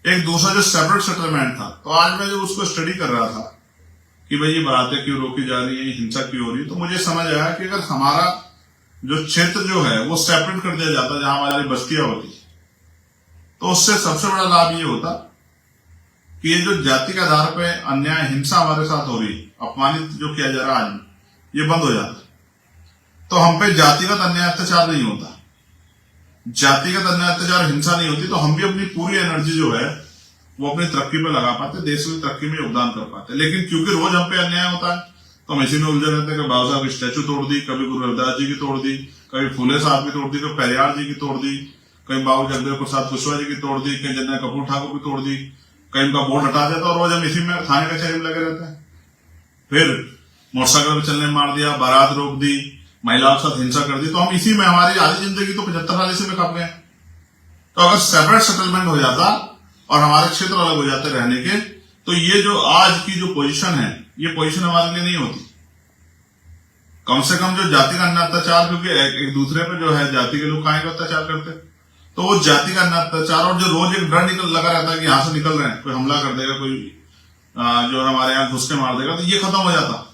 एक दूसरा जो सेपरेट सेटलमेंट था, तो आज मैं जब उसको स्टडी कर रहा था कि भाई ये बारातें क्यों रोकी जा रही है, हिंसा क्यों हो रही है, तो मुझे समझ आया कि अगर हमारा जो क्षेत्र जो है वो सेपरेट कर दिया जाता जहां हमारी बस्तियां होती, तो उससे सबसे बड़ा लाभ ये होता कि ये जो जाति के आधार पे अन्याय हिंसा हमारे साथ हो रही, अपमानित जो किया जा रहा है आज, ये बंद हो जाता। तो हम पे जातिगत अन्याय अत्याचार नहीं होता, जातिगत अन्याय अत्याचार हिंसा नहीं होती, तो हम भी अपनी पूरी एनर्जी जो है वो अपनी तरक्की पे लगा पाते, देश की तरक्की में योगदान कर पाते। लेकिन क्योंकि रोज हम पे अन्याय होता है तो हम इसी में उलझे रहते हैं कि बाबा साहब की स्टैचू तोड़ दी, कभी गुरु रविदास जी की तोड़ दी, कभी फूले साहब की तोड़ दी, कभी पेरियार जी की तोड़ दी, कहीं बाबू जगदेव प्रसाद कुशवाहा जी की तोड़ दी, कहीं जन्ना कपूर ठाकुर की तोड़ दी, कहीं उनका बोर्ड हटा देता और रोज हम इसी में थाने कचहरी में लगे रहते हैं। फिर मोटरसाइकिल पर चलने मार दिया, बारात रोक दी, महिलाओं के साथ हिंसा कर दी, तो हम इसी में हमारी आधी जिंदगी तो 75 साल इसी में खप गए। तो अगर सेपरेट सेटलमेंट हो जाता और हमारे क्षेत्र अलग हो जाते रहने के, तो ये जो आज की जो पोजीशन है, ये पोजीशन हमारे लिए नहीं होती। कम से कम जो जाति का अन्य अत्याचार, क्योंकि एक दूसरे पे जो है जाति के लोग काहे का अत्याचार करते, तो वो जाति का अन्य अत्याचार और जो रोज एक डर लगा रहता है कि यहां से निकल रहे हैं, कोई हमला कर देगा, कोई जो हमारे यहाँ घुस के मार देगा, तो ये खत्म हो जाता।